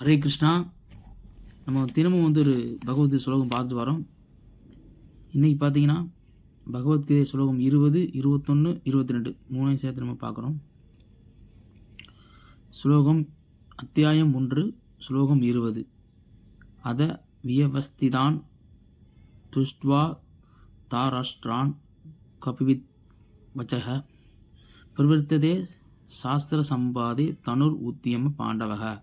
ஹரே கிருஷ்ணா. நம்ம தினமும் ஒரு பகவத்கீதை ஸ்லோகம் பார்த்துட்டு வரோம். இன்றைக்கி பார்த்தீங்கன்னா பகவத்கீதை ஸ்லோகம் 20, 21, 22 மூணையும் சேர்த்து நம்ம பார்க்குறோம். ஸ்லோகம் அத்தியாயம் 1, ஸ்லோகம் 20. அத வியவஸ்திதான் துஷ்ட்வா தாராஷ்டிரான் கபிவித் வச்சக பிரவர்த்ததே சாஸ்திர சம்பாதே தனுர் உத்தியம பாண்டவக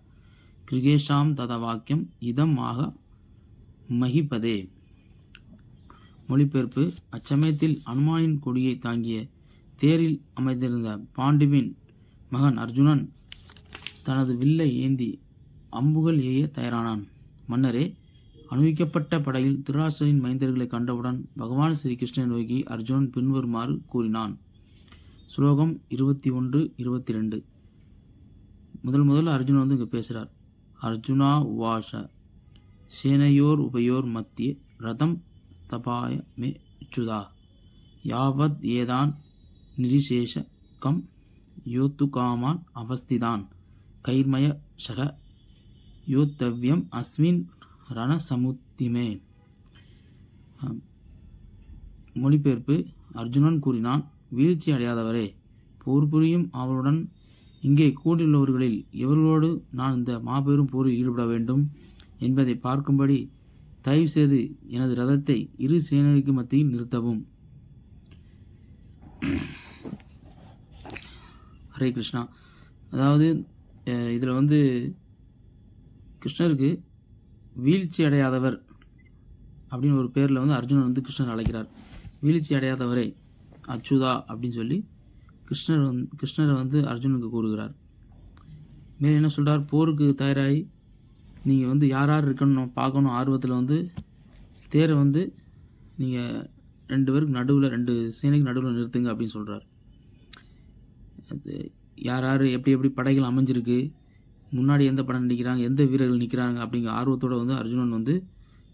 கிருகேஷாம் தத வாக்கியம் இதம் ஆக மகிபதே. மொழிபெயர்ப்பு: அச்சமயத்தில் அனுமானின் கொடியை தாங்கிய தேரில் அமைந்திருந்த பாண்டுவின் மகன் அர்ஜுனன் தனது வில்லை ஏந்தி அம்புகள் எய்ய தயாரானான். மன்னரே, அனுபவிக்கப்பட்ட படையில் திருராஷ்டிரரின் மைந்தர்களை கண்டவுடன் பகவான் ஸ்ரீ கிருஷ்ணனை நோக்கி அர்ஜுனன் பின்வருமாறு கூறினான். ஸ்லோகம் 21, 22. முதல்ல அர்ஜுனன் இங்கே பேசுகிறார். அர்ஜுனா உவாச சேனையோர் உபயோர் மத்திய ரதம் ஸ்தபாய மே சுதா யாவத் ஏதான் நிரிசேஷ கம் யோத்து காமான் அவஸ்திதான் கைர்மய சக யோத்தவ்யம் அஸ்மின் ரணசமுத்திமே. மொழிபெயர்ப்பு: அர்ஜுனன் கூறினான், வீழ்ச்சி அடையாதவரே, போர் புரியும் அவருடன் இங்கே கூடியுள்ளவர்களில் எவர்களோடு நான் இந்த மாபெரும் போரில் ஈடுபட வேண்டும் என்பதை பார்க்கும்படி தயவு செய்து எனது ரதத்தை இரு சேனைக்கு மத்தியில் நிறுத்தவும். ஹரே கிருஷ்ணா. அதாவது இதில் கிருஷ்ணருக்கு வீழ்ச்சி அடையாதவர் அப்படின்னு ஒரு பேரில் அர்ஜுனன் கிருஷ்ணர் அழைக்கிறார். வீழ்ச்சி அடையாதவரே அச்சுதா அப்படின்னு சொல்லி கிருஷ்ணரை அர்ஜுனுக்கு கூறுகிறார். மேலும் என்ன சொல்கிறார்? போருக்கு தயாராகி நீங்கள் யார் யார் இருக்கணும் பார்க்கணும் ஆர்வத்தில் தேரை நீங்கள் 2 பேருக்கு நடுவில் 2 சேனைக்கு நடுவில் நிறுத்துங்க அப்படின்னு சொல்கிறார். அது யார் யார் எப்படி படைகள் அமைஞ்சிருக்கு, முன்னாடி எந்த படம் நிற்கிறாங்க, எந்த வீரர்கள் நிற்கிறாங்க அப்படிங்கிற ஆர்வத்தோடு அர்ஜுனன்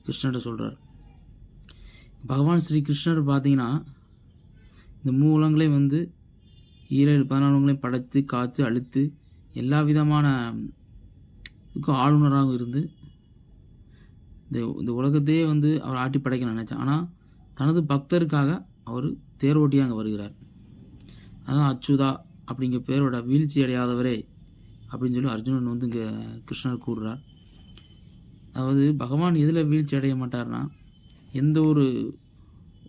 கிருஷ்ணர்கிட்ட சொல்கிறார். பகவான் ஸ்ரீ கிருஷ்ணர் பார்த்தீங்கன்னா இந்த மூலங்களையும் 14 படைத்து காத்து அழித்து எல்லா விதமான ஆளுநராக இருந்து இந்த உலகத்தையே அவர் ஆட்டி படைக்க நினைச்சார். ஆனால் தனது பக்தருக்காக அவர் தேரோட்டியாக அங்கே வருகிறார். அதான் அச்சுதா அப்படிங்கிற பேரோட வீழ்ச்சி அடையாதவரே அப்படின்னு சொல்லி அர்ஜுனன் இங்கே கிருஷ்ணர் கூறுறார். அதாவது பகவான் எதில் வீழ்ச்சி அடைய மாட்டார்னா, எந்த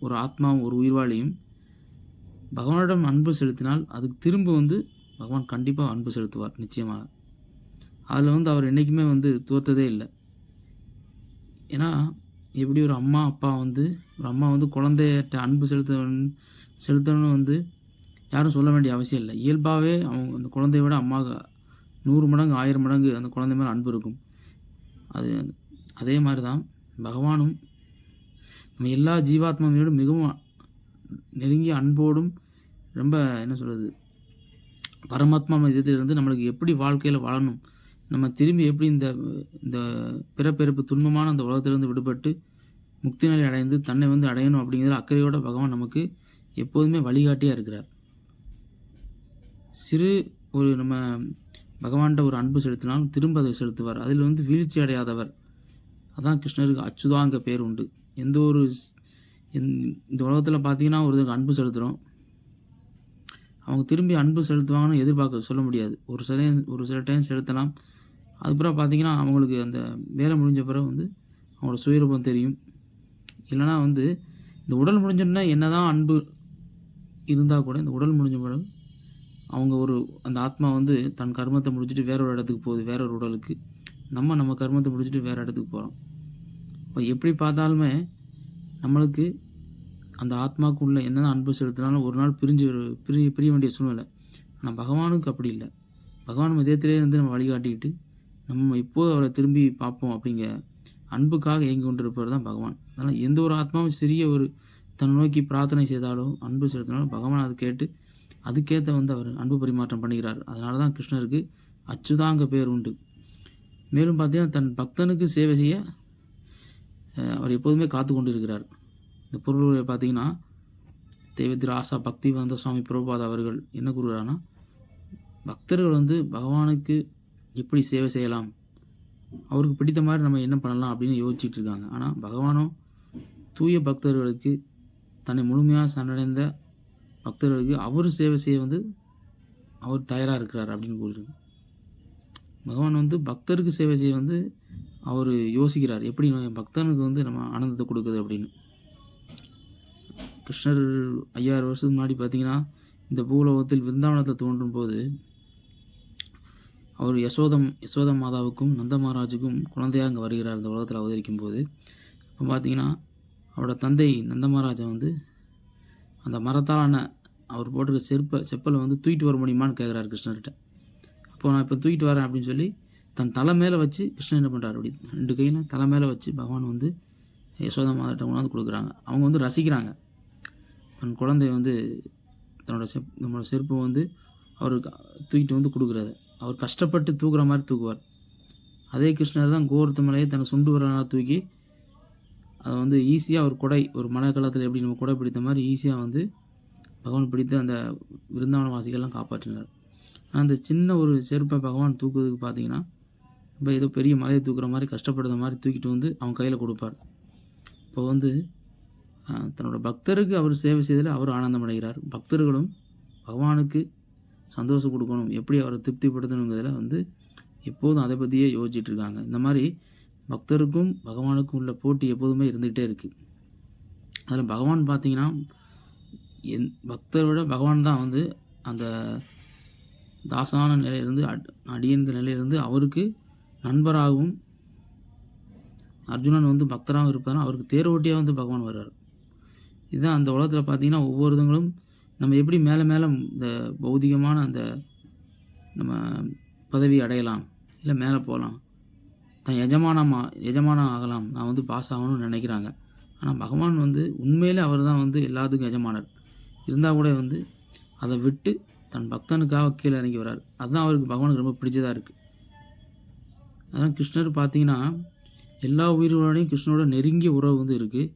ஒரு ஆத்மாவும் ஒரு உயிர்வாளியும் பகவானிடம் அன்பு செலுத்தினால் அதுக்கு திரும்ப பகவான் கண்டிப்பாக அன்பு செலுத்துவார், நிச்சயமாக. அதில் அவர் என்றைக்குமே தோற்றதே இல்லை. ஏன்னா எப்படி ஒரு அம்மா அப்பா ஒரு அம்மா குழந்தைகிட்ட அன்பு செலுத்தணும்னு யாரும் சொல்ல வேண்டிய அவசியம் இல்லை. இயல்பாகவே அவங்க அந்த குழந்தைய விட அம்மாவுக்கு 100 மடங்கு 1000 மடங்கு அந்த குழந்தை மேலே அன்பு இருக்கும். அதே மாதிரி தான் பகவானும் நம்ம எல்லா ஜீவாத்மாவோடும் மிகவும் நெருங்கிய அன்போடும் ரொம்ப பரமாத்மா இதத்திலிருந்து நம்மளுக்கு எப்படி வாழ்க்கையில் வாழணும், நம்ம திரும்பி எப்படி இந்த பிறப்பெருப்பு துன்பமான அந்த உலகத்திலிருந்து விடுபட்டு முக்தி நிலை அடைந்து தன்னை அடையணும் அப்படிங்கிற அக்கறையோட பகவான் நமக்கு எப்போதுமே வழிகாட்டியாக இருக்கிறார். நம்ம பகவான்கிட்ட ஒரு அன்பு செலுத்தினாலும் திரும்ப அதை செலுத்துவார். அதில் வீழ்ச்சி அடையாதவர். அதான் கிருஷ்ணருக்கு அச்சுதாங்க பேர் உண்டு. இந்த உலகத்தில் பார்த்தீங்கன்னா ஒருத்தருக்கு அன்பு செலுத்துகிறோம், அவங்க திரும்பி அன்பு செலுத்துவாங்கன்னு எதிர்பார்க்க சொல்ல முடியாது. ஒரு சில டைம் செலுத்தலாம். அதுக்கப்புறம் பார்த்தீங்கன்னா அவங்களுக்கு அந்த வேலை முடிஞ்ச பிறகு அவங்களோட சுயரூபம் தெரியும். இல்லைனா இந்த உடல் முடிஞ்சோன்னா என்ன தான் அன்பு இருந்தால் கூட இந்த உடல் முடிஞ்ச பிறகு அவங்க அந்த ஆத்மா தன் கர்மத்தை முடிச்சுட்டு வேற ஒரு இடத்துக்கு போகுது, வேற ஒரு உடலுக்கு. நம்ம கர்மத்தை முடிச்சுட்டு வேறு இடத்துக்கு போகிறோம். இப்போ எப்படி பார்த்தாலுமே நம்மளுக்கு அந்த ஆத்மாவுக்குள்ளே என்ன தான் அன்பு செலுத்தினாலும் ஒரு நாள் பிரிய வேண்டிய சூழ்நிலை. ஆனால் பகவானுக்கு அப்படி இல்லை. பகவான் இதயத்திலே நம்ம வழிகாட்டிக்கிட்டு நம்ம இப்போது அவரை திரும்பி பார்ப்போம் அப்படிங்க அன்புக்காக இயங்கி கொண்டிருப்பவர் தான் பகவான். அதனால் எந்த ஒரு ஆத்மாவும் சிறிய தன்னை நோக்கி பிரார்த்தனை செய்தாலும் அன்பு செலுத்தினாலும் பகவான் அதை கேட்டு அதுக்கேற்ற அவர் அன்பு பரிமாற்றம் பண்ணுகிறார். அதனால தான் கிருஷ்ணருக்கு அச்சுதாங்க பேர் உண்டு. மேலும் பார்த்தீங்கன்னா தன் பக்தனுக்கு சேவை செய்ய அவர் எப்போதுமே காத்து கொண்டு இருக்கிறார். இந்த பொருள்களை பார்த்தீங்கன்னா தேவத்திர ஆசா பக்திவேதாந்த சுவாமி பிரபுபாத் அவர்கள் என்ன கூறுகிறார்னா, பக்தர்கள் பகவானுக்கு எப்படி சேவை செய்யலாம், அவருக்கு பிடித்த மாதிரி நம்ம என்ன பண்ணலாம் அப்படின்னு யோசிச்சுட்டு இருக்காங்க. ஆனால் பகவானோ தூய பக்தர்களுக்கு, தன்னை முழுமையாக சரணடைந்த பக்தர்களுக்கு அவர் சேவை செய்ய வந்து அவர் தயாராக இருக்கிறார் அப்படின்னு கூறியிருக்கு. பகவான் வந்து பக்தருக்கு சேவை செய்ய வந்து அவர் யோசிக்கிறார். எப்படி என் பக்தனுக்கு வந்து நம்ம ஆனந்தத்தை கொடுக்குது அப்படின்னு. கிருஷ்ணர் 5000 வருஷத்துக்கு முன்னாடி பார்த்தீங்கன்னா, இந்த பூலோகத்தில் விருந்தாவனத்தில் தோன்றும் போது அவர் யசோத மாதாவுக்கும் நந்த மகாராஜுக்கும் குழந்தையாக அங்கே வருகிறார். இந்த உலகத்தில் அவதரிக்கும் போது இப்போ பார்த்தீங்கன்னா, அவரோட தந்தை நந்த மகாராஜா வந்து அந்த மரத்தாலான அவர் போட்டிருக்க செப்பலை வந்து தூக்கிட்டு வர முடியுமான்னு கேட்குறாரு கிருஷ்ணர்கிட்ட. அப்போ நான் இப்போ தூக்கிட்டு வரேன் அப்படின்னு சொல்லி தன் தலை மேலே வச்சு கிருஷ்ணன் என்ன பண்ணுறாரு, அப்படி 2 கையில் தலை மேலே வச்சு பகவான் வந்து யசோதா மாதாட்ட கொண்டாந்து கொடுக்குறாங்க. அவங்க வந்து ரசிக்கிறாங்க. தன் குழந்தை வந்து நம்மளோட செருப்பை வந்து அவருக்கு தூக்கிட்டு வந்து கொடுக்குறாரு. அவர் கஷ்டப்பட்டு தூக்குற மாதிரி தூக்குவார். அதே கிருஷ்ணர் தான் கோவர்த்த மலையை தன்னை சுண்டு வரலாக தூக்கி அதை வந்து ஈஸியாக ஒரு மழை காலத்தில் எப்படி நம்ம குடை பிடித்த மாதிரி ஈஸியாக வந்து பகவான் பிடித்து அந்த விருந்தாவன வாசிகள்லாம் காப்பாற்றினார். ஆனால் அந்த சின்ன ஒரு செருப்பை பகவான் தூக்குறதுக்கு பார்த்தீங்கன்னா, இப்போ ஏதோ பெரிய மலையை தூக்குற மாதிரி கஷ்டப்படுற மாதிரி தூக்கிட்டு வந்து அவன் கையில் கொடுப்பார். இப்போ வந்து தன்னோட பக்தருக்கு அவர் சேவை செய்ததில் அவர் ஆனந்தம் அடைகிறார். பக்தர்களும் பகவானுக்கு சந்தோஷம் கொடுக்கணும், எப்படி அவரை திருப்திப்படுத்தணுங்கிறதுல வந்து எப்போதும் அதை பற்றியே யோசிச்சுட்டு இருக்காங்க. இந்த மாதிரி பக்தருக்கும் பகவானுக்கும் உள்ள போட்டி எப்போதுமே இருந்துகிட்டே இருக்குது. அதில் பகவான் பார்த்தீங்கன்னா, பக்தரை விட பகவான் தான் வந்து அந்த தாசான நிலையிலிருந்து அடியன்கிற நிலையிலிருந்து அவருக்கு நண்பராகவும், அர்ஜுனன் வந்து பக்தராகவும் இருப்பாருன்னா அவருக்கு தேரோட்டியாக வந்து பகவான் வர்றார். இதுதான் அந்த உலகத்தில் பார்த்தீங்கன்னா, ஒவ்வொருத்தங்களும் நம்ம எப்படி மேலே மேலே இந்த பௌதிகமான அந்த நம்ம பதவி அடையலாம், இல்லை மேலே போகலாம், தான் எஜமானம் ஆகலாம், நான் வந்து பாஸ் ஆகணும்னு நினைக்கிறாங்க. ஆனால் பகவான் வந்து உண்மையிலே அவர் தான் வந்து எல்லாத்துக்கும் எஜமானர். இருந்தால் கூட வந்து அதை விட்டு தன் பக்தனுக்காக கீழே இறங்கி வரார். அதுதான் அவருக்கு பகவானுக்கு ரொம்ப பிடிச்சதாக இருக்குது. அதான் கிருஷ்ணர் பார்த்தீங்கன்னா, எல்லா உயிர்களோடையும் கிருஷ்ணனோட நெருங்கிய உறவு வந்து இருக்குது.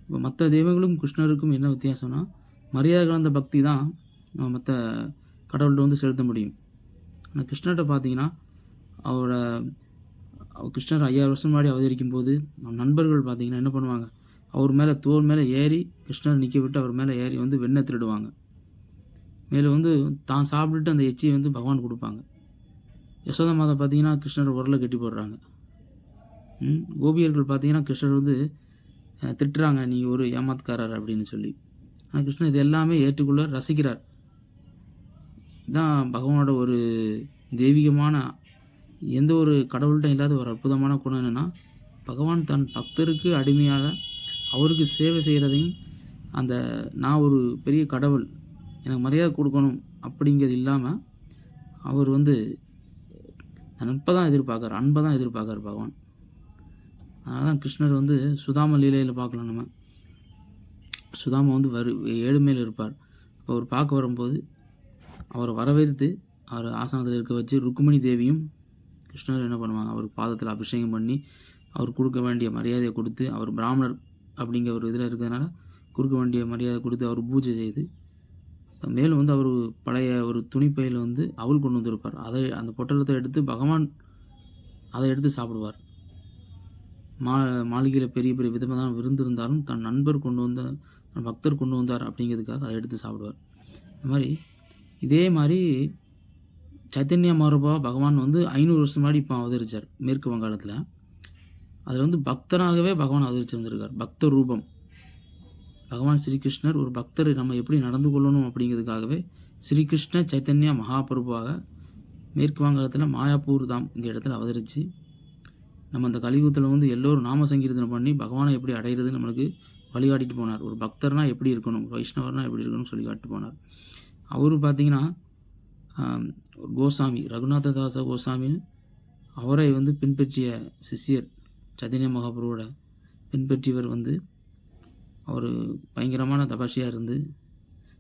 இப்போ மற்ற தெய்வங்களுக்கும் கிருஷ்ணருக்கும் என்ன வித்தியாசம்னா, மரியாதை கலந்த பக்தி தான் மற்ற கடவுள்கிட்ட வந்து செலுத்த முடியும். ஆனால் கிருஷ்ணர்கிட்ட பார்த்தீங்கன்னா, கிருஷ்ணர் 5000 வருஷம் முன்னாடி அவதரிக்கும் போது நண்பர்கள் பார்த்தீங்கன்னா என்ன பண்ணுவாங்க, அவர் மேலே தோல் மேலே ஏறி கிருஷ்ணர் நிற்க விட்டு அவர் மேலே ஏறி வந்து வெண்ணெய் திருடுவாங்க. மேலும் வந்து தான் சாப்பிட்டுட்டு அந்த எச்சியை வந்து பகவான் கொடுப்பாங்க. யசோதா மாதா பார்த்தீங்கன்னா கிருஷ்ணர் உரலை கட்டி போடுறாங்க. கோபியர்கள் பார்த்தீங்கன்னா கிருஷ்ணர் வந்து திட்டுறாங்க, நீ ஒரு ஏமாத்துக்காரர் அப்படின்னு சொல்லி. ஆனால் கிருஷ்ணர் இது எல்லாமே ஏற்றுக்கொள்ள ரசிக்கிறார். இதுதான் பகவானோட ஒரு தெய்வீகமான, எந்த ஒரு கடவுள்கிட்ட இல்லாத ஒரு அற்புதமான குணம் என்னென்னா, பகவான் தன் பக்தருக்கு அடிமையாக அவருக்கு சேவை செய்கிறதையும், அந்த நான் ஒரு பெரிய கடவுள் எனக்கு மரியாதை கொடுக்கணும் அப்படிங்கிறது இல்லாமல் அவர் வந்து நட்பை தான் எதிர்பார்க்குறார், அன்பை தான் எதிர்பார்க்குறார் பகவான். அதனால தான் கிருஷ்ணர் வந்து சுதாம லீலையில் பார்க்கலாம். நம்ம சுதாமா வந்து ஏழுமையில் இருப்பார். இப்போ அவர் பார்க்க வரும்போது அவரை வரவேற்று அவர் ஆசனத்தில் இருக்க வச்சு ருக்மிணி தேவியும் கிருஷ்ணர் என்ன பண்ணுவாங்க, அவர் பாதத்தில் அபிஷேகம் பண்ணி அவர் கொடுக்க வேண்டிய மரியாதையை கொடுத்து, அவர் பிராமணர் அப்படிங்கிற ஒரு இதில் இருக்கிறதுனால கொடுக்க வேண்டிய மரியாதை கொடுத்து அவர் பூஜை செய்து, மேலும் வந்து அவர் பழைய ஒரு துணிப்பையில் வந்து அவள் கொண்டு வந்திருப்பார். அந்த பொட்டலத்தை எடுத்து பகவான் அதை எடுத்து சாப்பிடுவார். மாளிகையில் பெரிய பெரிய விதமான விருந்து இருந்தாலும் தன் நண்பர் கொண்டு வந்த தன் பக்தர் கொண்டு வந்தார் அப்படிங்கிறதுக்காக அதை எடுத்து சாப்பிடுவார். இந்த மாதிரி இதே மாதிரி சைத்தன்ய மகாபிரபு பகவான் வந்து 500 வருஷம் முன்னாடி இப்போ அவதரித்தார் மேற்கு வங்காளத்தில். அதில் வந்து பக்தராகவே பகவான் அவதரித்து வந்திருக்கார். பக்த ரூபம் பகவான் ஸ்ரீகிருஷ்ணர் ஒரு பக்தரை நம்ம எப்படி நடந்து கொள்ளணும் அப்படிங்கிறதுக்காகவே ஸ்ரீகிருஷ்ண சைத்தன்யா மகாபிரபுவாக மேற்கு வங்காளத்தில் மாயாப்பூர் தாம் இங்கே இடத்துல அவதரித்து நம்ம அந்த கலியுகத்தில் வந்து எல்லோரும் நாம சங்கீர்த்தனம் பண்ணி பகவானை எப்படி அடையிறது நம்மளுக்கு வழிகாட்டிட்டு போனார். ஒரு பக்தர்னா எப்படி இருக்கணும், வைஷ்ணவர்னா எப்படி இருக்கணும்னு சொல்லி காட்டு போனார். அவரு பார்த்தீங்கன்னா கோசாமி ரகுநாததாச கோசாமின்னு அவரை வந்து பின்பற்றிய சிஷ்யர் சைதன்ய மகாபிரபுவோட பின்பற்றியவர் வந்து அவர் பயங்கரமான தபஸ்யாக இருந்து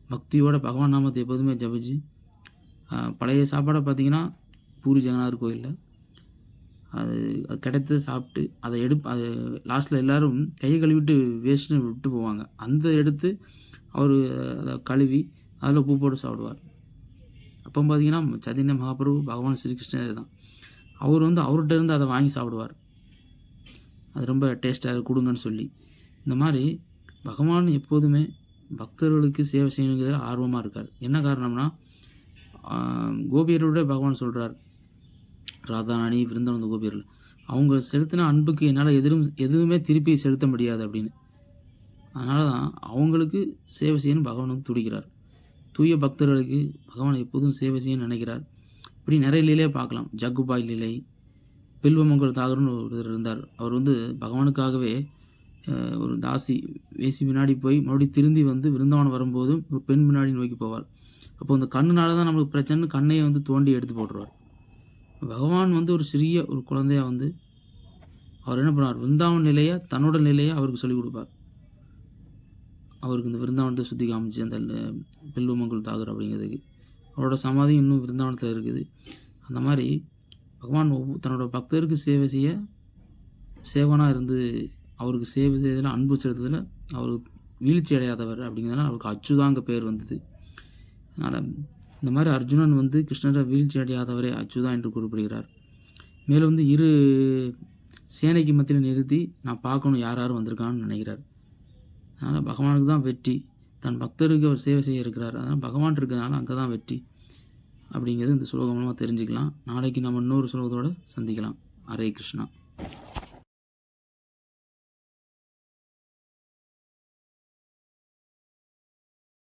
பக்தியோட பகவான் நாமத்தை எப்போதுமே ஜபிச்சு, பழைய சாப்பாடை பார்த்தீங்கன்னா பூரி ஜெகநாதர் கோயிலில் அது கிடைத்தது சாப்பிட்டு அது லாஸ்ட்டில் எல்லோரும் கையை கழுவிட்டு வேஸ்ட்டுன்னு விட்டு போவாங்க. அந்த எடுத்து அவர் அதை கழுவி அதில் உப்பு போட்டு சாப்பிடுவார். அப்போ பார்த்தீங்கன்னா சைதன்ய மகாபிரபு பகவான் ஸ்ரீகிருஷ்ணர் தான். அவர் வந்து அவர்கிட்ட இருந்து அதை வாங்கி சாப்பிடுவார். அது ரொம்ப டேஸ்ட்டாக கொடுங்கன்னு சொல்லி. இந்த மாதிரி பகவான் எப்போதுமே பக்தர்களுக்கு சேவை செய்யணுங்கிறதுல ஆர்வமாக இருக்கார். என்ன காரணம்னா, கோபியரோட பகவான் சொல்கிறார், ராதாராணி விருந்தாவன கோபியர்கள், அவங்க செலுத்தின அன்புக்கு என்னால் எதுவுமே திருப்பி செலுத்த முடியாது அப்படின்னு. அதனால தான் அவங்களுக்கு சேவை செய்யணும் பகவான் வந்து துடிக்கிறார். தூய பக்தர்களுக்கு பகவான் எப்போதும் சேவை செய்யணும்னு நினைக்கிறார். இப்படி நிறைய லீலையை பார்க்கலாம். ஜக்குபாய் லீலை, பில்வமங்கல் தாகர்னு ஒருத்தர் இருந்தார். அவர் வந்து பகவானுக்காகவே ஒரு தாசி வேசி முன்னாடி போய் மறுபடியும் திரும்பி வந்து விருந்தாவனம் வரும்போது ஒரு பெண் முன்னாடி நோக்கி போவார். அப்போ அந்த கண்ணுனால தான் நம்மளுக்கு பிரச்சனை, கண்ணையை வந்து தோண்டி எடுத்து போட்டுருவார். பகவான் வந்து ஒரு சிறிய ஒரு குழந்தையா வந்து அவர் என்ன பண்ணுவார், விருந்தாவன நிலையை தன்னோட நிலையை அவருக்கு சொல்லிக் கொடுப்பார். அவருக்கு இந்த விருந்தாவனத்தை சுற்றி காமிச்சு அந்த பில்வமங்கல் தாகர் அப்படிங்கிறதுக்கு அவரோட சமாதி இன்னும் விருந்தாவனத்தில் இருக்குது. அந்த மாதிரி பகவான் தன்னோட பக்தருக்கு சேவை செய்ய சேவனாக இருந்து அவருக்கு சேவை செய்வதில் அன்பு செலுத்துவதில் அவர் வீழ்ச்சி அடையாதவர் அப்படிங்கிறதுனால அவருக்கு அச்சுதாங்க பேர் வந்தது. அதனால் இந்த மாதிரி அர்ஜுனன் வந்து கிருஷ்ணரை வீழ்ச்சி அடையாதவரே அச்சுதா என்று குறிப்பிடுகிறார். மேலும் வந்து இரு சேனைக்கு மத்தியில் நிறுத்தி நான் பார்க்கணும் யார் யார் வந்திருக்கான்னு நினைக்கிறார். அதனால் பகவானுக்கு தான் வெற்றி, தன் பக்தருக்கு அவர் சேவை செய்ய இருக்கிறார். அதனால் பகவான் இருக்கிறதுனால அங்கே தான் வெற்றி அப்படிங்கிறது இந்த ஸ்லோகம் மூலமாக தெரிஞ்சுக்கலாம். நாளைக்கு நம்ம இன்னொரு ஸ்லோகத்தோடு சந்திக்கலாம். ஹரே கிருஷ்ணா.